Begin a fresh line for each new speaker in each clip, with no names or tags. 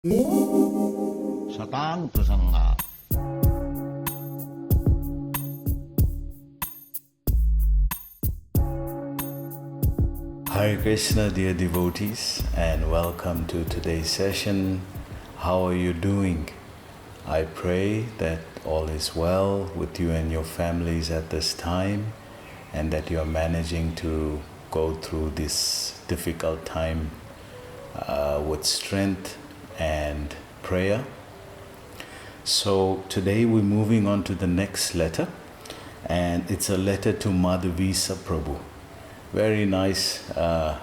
Satan Prasanga.
Hare Krishna, dear devotees, and welcome to today's session. How are you doing? I pray that all is well with you and your families at this time, and that you are managing to go through this difficult time with strength and prayer. So today we're moving on to the next letter, and it's a letter to Madhudvisa Prabhu. Very nice,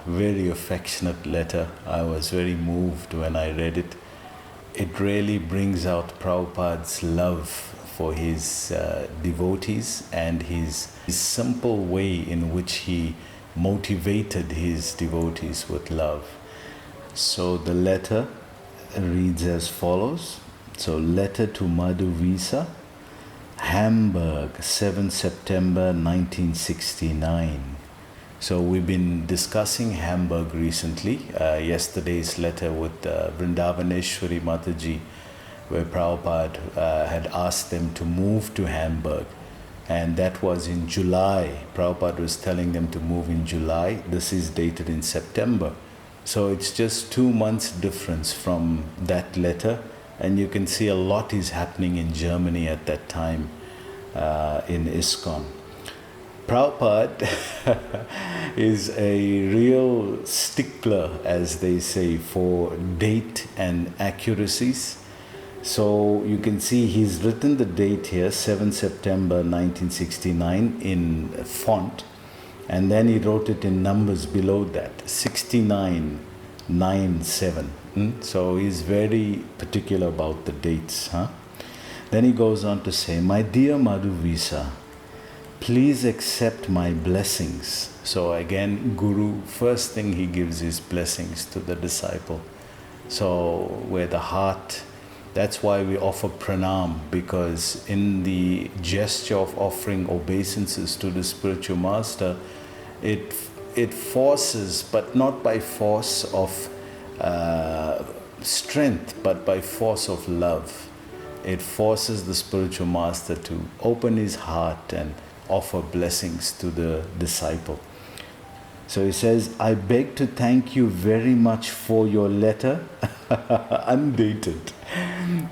very affectionate letter. I was very moved when I read it. It really brings out Prabhupada's love for his devotees and his simple way in which he motivated his devotees with love. So the letter reads as follows. So, letter to Madhudvisa, Hamburg, 7 September 1969. So we've been discussing Hamburg recently. Yesterday's letter with Vrindavaneshwari Mataji, where Prabhupada had asked them to move to Hamburg. And that was in July. Prabhupada was telling them to move in July. This is dated in September. So it's just 2 months difference from that letter. And you can see a lot is happening in Germany at that time in ISKCON. Prabhupada is a real stickler, as they say, for date and accuracies. So you can see he's written the date here, 7 September 1969, in font. And then he wrote it in numbers below that, 6997. So he's very particular about the dates. Then he goes on to say, my dear Madhudvisa, please accept my blessings. So again, Guru, first thing he gives is blessings to the disciple. So where the heart, that's why we offer pranam, because in the gesture of offering obeisances to the spiritual master, it forces, but not by force of strength, but by force of love. It forces the spiritual master to open his heart and offer blessings to the disciple. So he says, I beg to thank you very much for your letter, undated.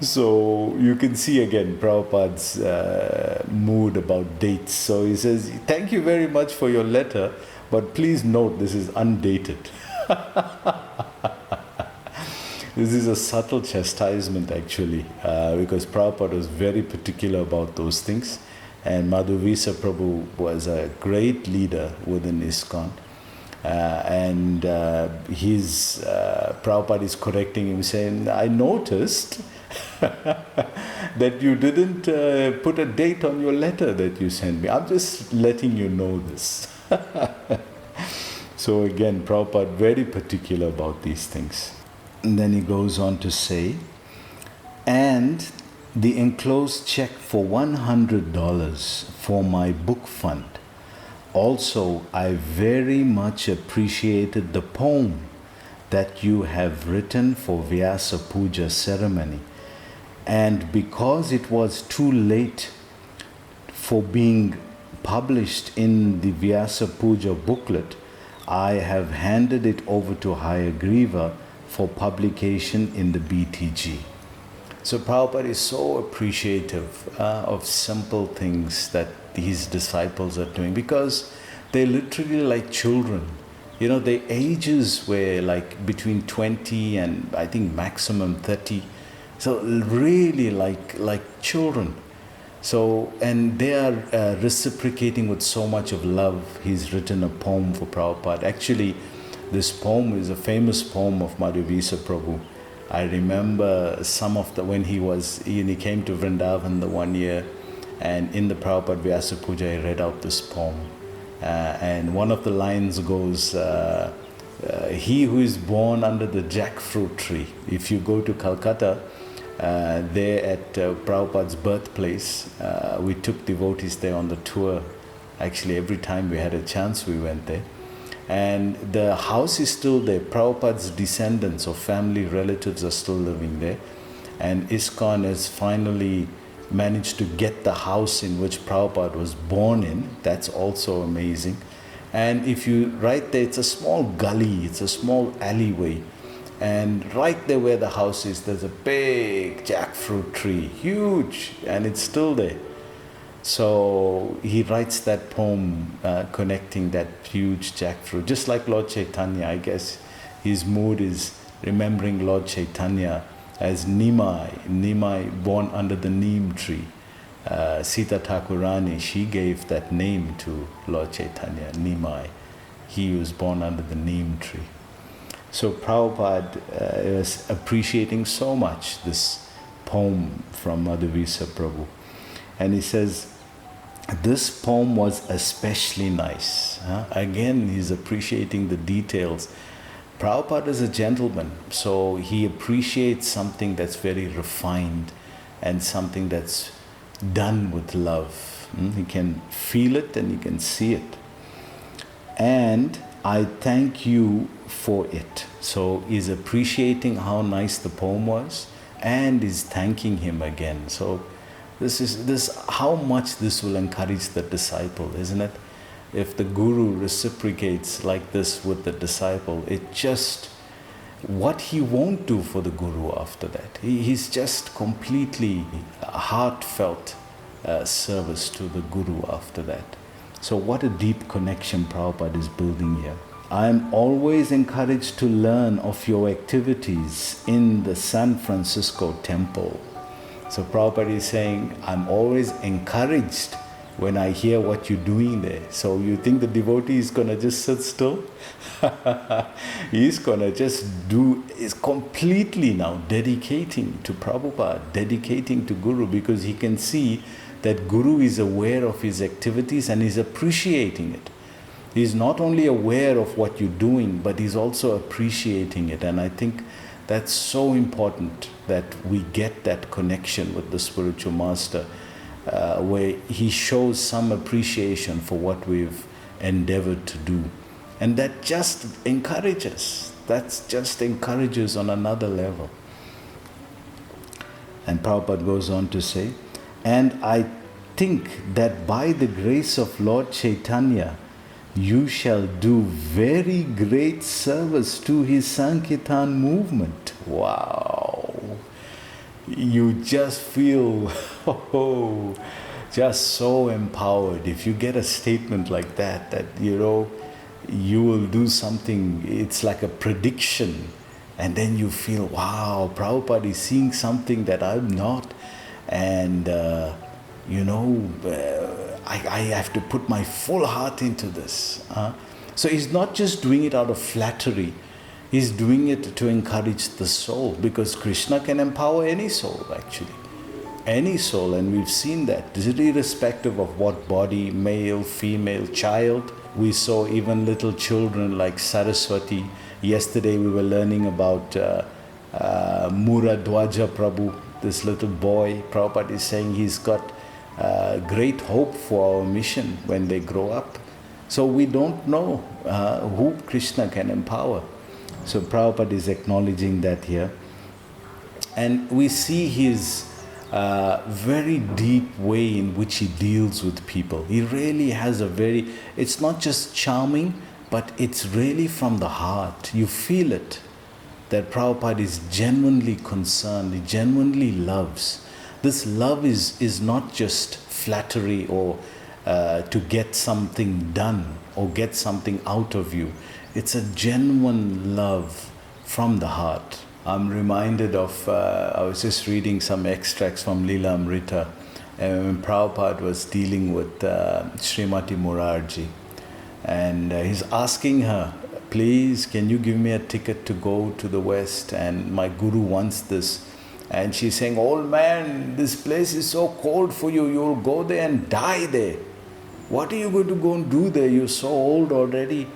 So you can see again Prabhupada's mood about dates. So he says, thank you very much for your letter, but please note this is undated. This is a subtle chastisement actually, because Prabhupada was very particular about those things. And Madhudvisa Prabhu was a great leader within ISKCON. Prabhupada is correcting him, saying, I noticed that you didn't put a date on your letter that you sent me. I'm just letting you know this. So again, Prabhupada very particular about these things. And then he goes on to say, and the enclosed check for $100 for my book fund. Also, I very much appreciated the poem that you have written for Vyasa Puja ceremony. And because it was too late for being published in the Vyasa Puja booklet, I have handed it over to Hayagriva for publication in the BTG. So Prabhupada is so appreciative of simple things that his disciples are doing, because they're literally like children. You know, their ages were like between 20 and I think maximum 30. So really like children. So, and they are reciprocating with so much of love. He's written a poem for Prabhupada. Actually, this poem is a famous poem of Madhudvisa Prabhu. I remember when he came to Vrindavan the one year, and in the Prabhupada Vyasa Puja, he read out this poem. And one of the lines goes, he who is born under the jackfruit tree. If you go to Calcutta, there at Prabhupada's birthplace, we took devotees there on the tour. Actually, every time we had a chance, we went there. And the house is still there. Prabhupada's descendants or family relatives are still living there. And ISKCON has finally managed to get the house in which Prabhupada was born in. That's also amazing. And if you, right there, it's a small gully, it's a small alleyway. And right there where the house is, there's a big jackfruit tree, huge, and it's still there. So he writes that poem connecting that huge jackfruit. Just like Lord Chaitanya, I guess his mood is remembering Lord Chaitanya as Nimai born under the neem tree. Sita Thakurani, she gave that name to Lord Chaitanya, Nimai. He was born under the neem tree. So Prabhupada is appreciating so much this poem from Madhudvisa Prabhu. And he says, this poem was especially nice. Again, he's appreciating the details. Prabhupada is a gentleman, so he appreciates something that's very refined and something that's done with love. He can feel it and he can see it. And I thank you for it. So he's appreciating how nice the poem was and is thanking him again. So this how much this will encourage the disciple, isn't it? If the guru reciprocates like this with the disciple, it just, what he won't do for the guru after that. He's just completely heartfelt service to the guru after that. So what a deep connection Prabhupada is building here. I am always encouraged to learn of your activities in the San Francisco temple. So Prabhupada is saying, I'm always encouraged when I hear what you're doing there. So you think the devotee is going to just sit still? He's going to just is completely now dedicating to Prabhupada, dedicating to Guru, because he can see that Guru is aware of his activities and is appreciating it. He's not only aware of what you're doing, but he's also appreciating it. And I think that's so important that we get that connection with the spiritual master, where he shows some appreciation for what we've endeavored to do. And that just encourages. That just encourages on another level. And Prabhupada goes on to say, and I think that by the grace of Lord Chaitanya, you shall do very great service to his Sankirtan movement. Wow. You just feel just so empowered. If you get a statement like that you will do something, it's like a prediction. And then you feel, wow, Prabhupada is seeing something that I'm not. And, I have to put my full heart into this. So he's not just doing it out of flattery. He's doing it to encourage the soul, because Krishna can empower any soul actually. Any soul, and we've seen that, irrespective of what body, male, female, child. We saw even little children like Saraswati. Yesterday we were learning about Muradwaja Prabhu, this little boy. Prabhupada is saying he's got great hope for our mission when they grow up. So we don't know who Krishna can empower. So Prabhupada is acknowledging that here. And we see his very deep way in which he deals with people. He really has it's not just charming, but it's really from the heart. You feel it, that Prabhupada is genuinely concerned, he genuinely loves. This love is not just flattery or to get something done or get something out of you. It's a genuine love from the heart. I'm reminded of, I was just reading some extracts from Leela Amrita, when Prabhupada was dealing with Srimati Murarji. And he's asking her, please, can you give me a ticket to go to the West? And my guru wants this. And she's saying, old man, this place is so cold for you. You'll go there and die there. What are you going to go and do there? You're so old already.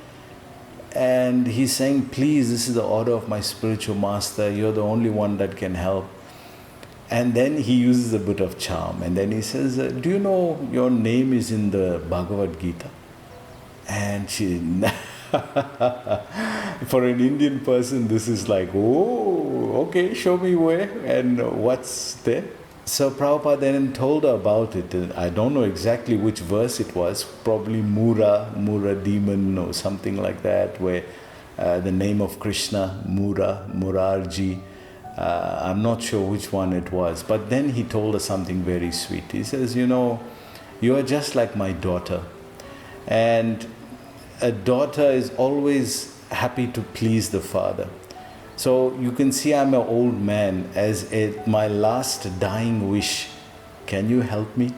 And he's saying, please, this is the order of my spiritual master. You're the only one that can help. And then he uses a bit of charm. And then he says, do you know your name is in the Bhagavad Gita? And she, For an Indian person, this is like, oh, okay, show me where and what's there. So Prabhupada then told her about it. I don't know exactly which verse it was, probably Mura demon or something like that, where the name of Krishna, Murarji, I'm not sure which one it was. But then he told her something very sweet. He says, you are just like my daughter. And a daughter is always happy to please the father. So you can see I'm an old man. My last dying wish, can you help me?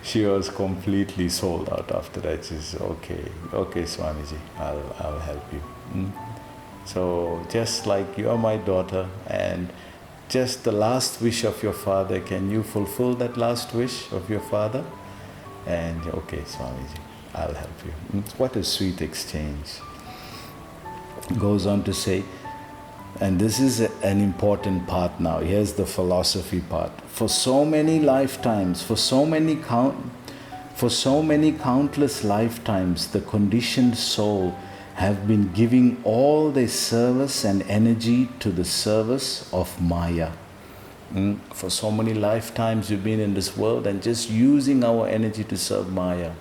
She was completely sold out after that. She said, okay, Swamiji, I'll help you. So just like you are my daughter, and just the last wish of your father, can you fulfill that last wish of your father? And okay, Swamiji, I'll help you. What a sweet exchange. Goes on to say, and this is an important part now. Here's the philosophy part. For so many lifetimes, for so many countless lifetimes, the conditioned soul have been giving all their service and energy to the service of Maya. For so many lifetimes we've been in this world and just using our energy to serve Maya.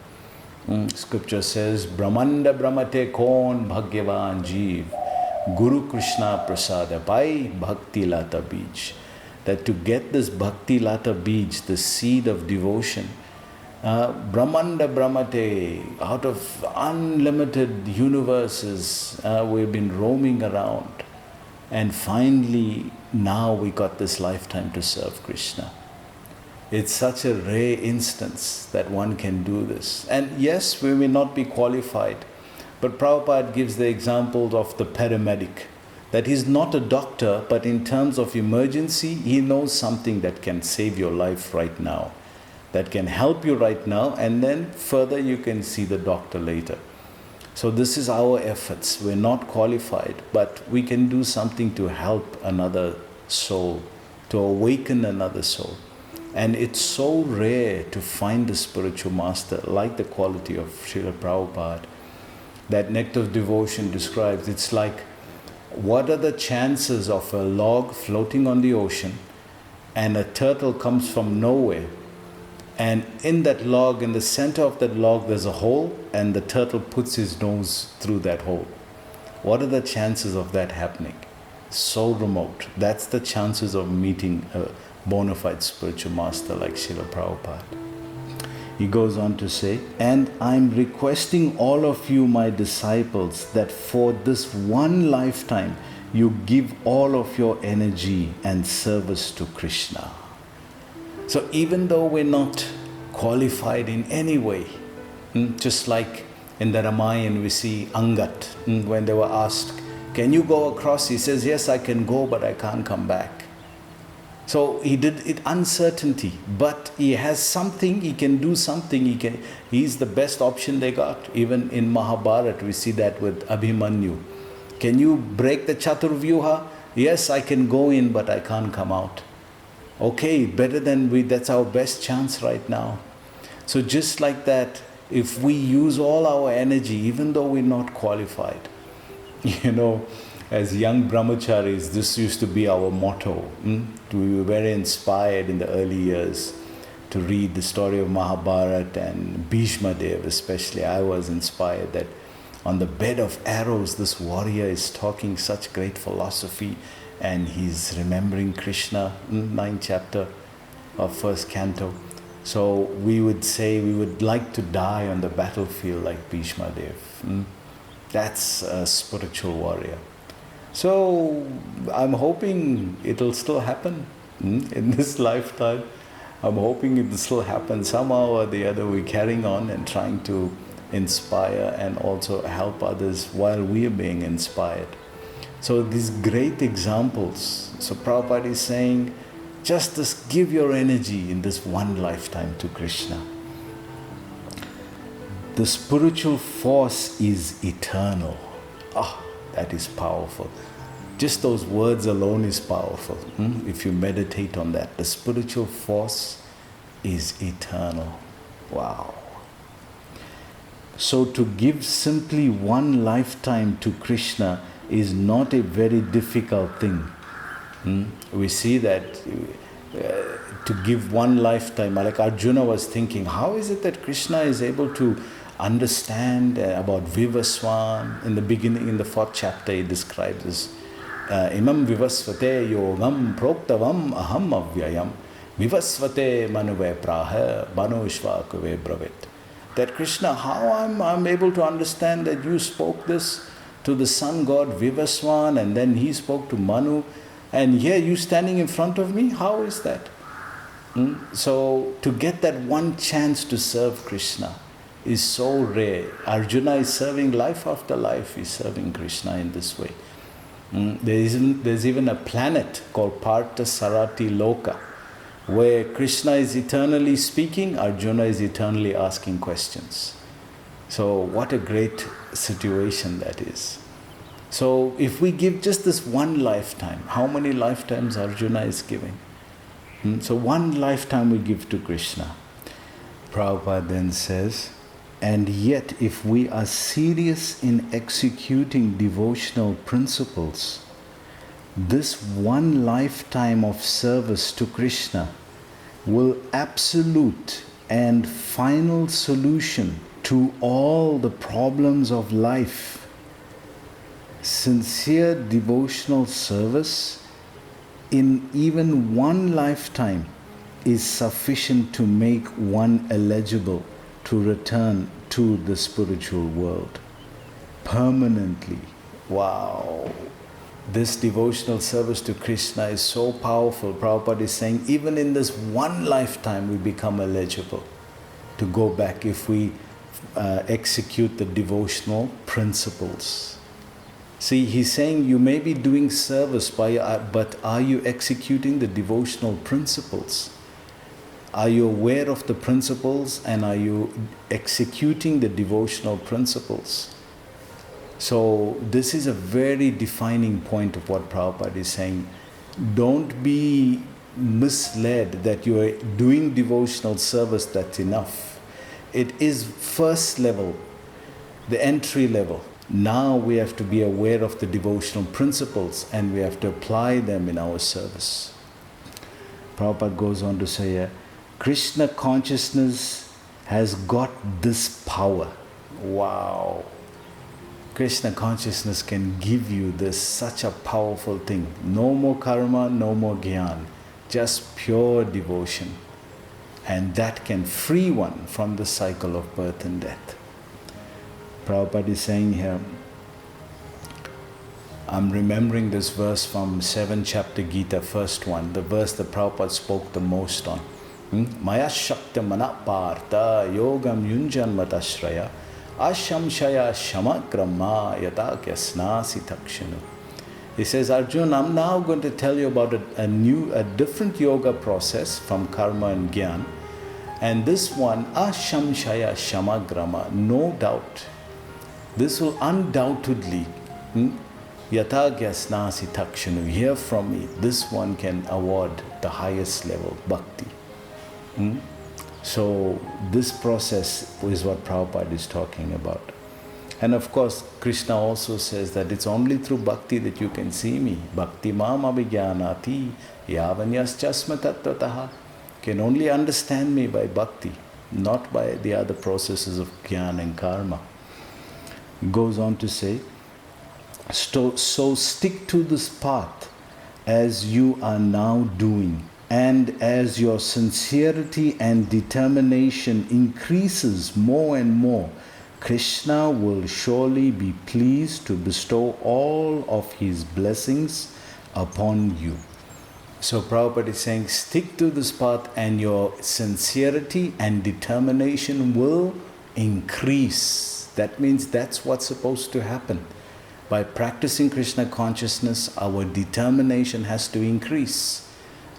Scripture says, Brahmanda Brahmate Kon Bhagyavan Jeev Guru Krishna Prasada Pai Bhakti Lata Beej. That to get this Bhakti Lata Beej, the seed of devotion, Brahmanda Brahmate, out of unlimited universes, we've been roaming around. And finally, now we got this lifetime to serve Krishna. It's such a rare instance that one can do this. And yes, we may not be qualified, but Prabhupada gives the example of the paramedic, that he's not a doctor, but in terms of emergency, he knows something that can save your life right now, that can help you right now, and then further you can see the doctor later. So this is our efforts. We're not qualified, but we can do something to help another soul, to awaken another soul. And it's so rare to find a spiritual master like the quality of Srila Prabhupada that Nectar of Devotion describes. It's like, what are the chances of a log floating on the ocean and a turtle comes from nowhere, and in that log, in the center of that log, there's a hole, and the turtle puts his nose through that hole. What are the chances of that happening? So remote. That's the chances of meeting a bona fide spiritual master like Srila Prabhupada. He goes on to say, and I'm requesting all of you, my disciples, that for this one lifetime, you give all of your energy and service to Krishna. So even though we're not qualified in any way, just like in the Ramayana we see Angat, when they were asked, can you go across? He says, yes, I can go, but I can't come back. So he did it uncertainty, but he has something, he can do something, he's the best option they got. Even in Mahabharata we see that with Abhimanyu. Can you break the Chaturvyuha? Yes, I can go in, but I can't come out. Okay, better than that's our best chance right now. So just like that, if we use all our energy, even though we're not qualified, as young brahmacharis, this used to be our motto. We were very inspired in the early years to read the story of Mahabharata and Bhishma Dev especially. I was inspired that on the bed of arrows, this warrior is talking such great philosophy, and he's remembering Krishna, 9th chapter of 1st canto. So we would say we would like to die on the battlefield like Bhishma Dev. That's a spiritual warrior. So I'm hoping it'll still happen in this lifetime. I'm hoping it will still happen somehow or the other. We're carrying on and trying to inspire and also help others while we are being inspired. So these great examples. So Prabhupada is saying, just give your energy in this one lifetime to Krishna. The spiritual force is eternal. That is powerful. Just those words alone is powerful. If you meditate on that, the spiritual force is eternal. Wow. So to give simply one lifetime to Krishna is not a very difficult thing. We see that to give one lifetime, like Arjuna was thinking, how is it that Krishna is able to understand about Vivaswan? In the beginning, in the 4th chapter, he describes this. Imam vivasvate yogam proktavam aham avyayam vivasvate manuve praha manushvakuve bravit. That Krishna, how I'm able to understand that you spoke this to the sun god Vivaswan, and then he spoke to Manu, and here you standing in front of me, how is that? So to get that one chance to serve Krishna is so rare. Arjuna is serving life after life, is serving Krishna in this way. There's even a planet called Partha Sarati Loka, where Krishna is eternally speaking, Arjuna is eternally asking questions. So what a great situation that is. So if we give just this one lifetime, how many lifetimes Arjuna is giving? So one lifetime we give to Krishna. Prabhupada then says, and yet if we are serious in executing devotional principles, this one lifetime of service to Krishna will absolute and final solution to all the problems of life. Sincere devotional service in even one lifetime is sufficient to make one eligible to return to the spiritual world permanently. Wow! This devotional service to Krishna is so powerful. Prabhupada is saying even in this one lifetime we become eligible to go back if we execute the devotional principles. See, he's saying you may be doing service, but are you executing the devotional principles? Are you aware of the principles and are you executing the devotional principles? So this is a very defining point of what Prabhupada is saying. Don't be misled that you are doing devotional service, that's enough. It is first level, the entry level. Now we have to be aware of the devotional principles and we have to apply them in our service. Prabhupada goes on to say, Krishna consciousness has got this power. Wow! Krishna consciousness can give you this, such a powerful thing. No more karma, no more jnana, just pure devotion. And that can free one from the cycle of birth and death. Prabhupada is saying here, I'm remembering this verse from 7th chapter Gita, first one, the verse that Prabhupada spoke the most on. Maya Shakta Manapartha Yogam Yunjan Matashraya Ashamshaya Shamakrama Yatakyasnasi Takshinu. He says, Arjun, I'm now going to tell you about a different yoga process from karma and jnana. And this one, Ashamshaya Shamagrama, no doubt. This will undoubtedly, Yatagyasnasi Takshinu, hear from me, this one can award the highest level, bhakti. So this process is what Prabhupada is talking about. And of course, Krishna also says that it's only through bhakti that you can see me. Bhakti mam abhijnanati yavanyas chasma tattvataha. Can only understand me by bhakti, not by the other processes of jnana and karma. Goes on to say, so stick to this path as you are now doing, and as your sincerity and determination increases more and more, Krishna will surely be pleased to bestow all of his blessings upon you. So Prabhupada is saying, stick to this path and your sincerity and determination will increase. That means that's what's supposed to happen. By practicing Krishna consciousness, our determination has to increase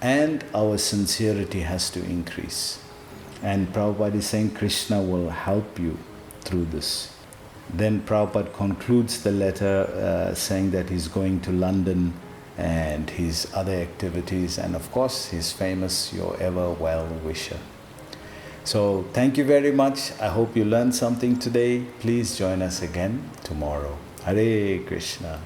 and our sincerity has to increase. And Prabhupada is saying Krishna will help you through this. Then Prabhupada concludes the letter saying that he's going to London and his other activities, and of course his famous, your ever well wisher. So thank you very much. I hope you learned something today. Please join us again tomorrow. Hare Krishna.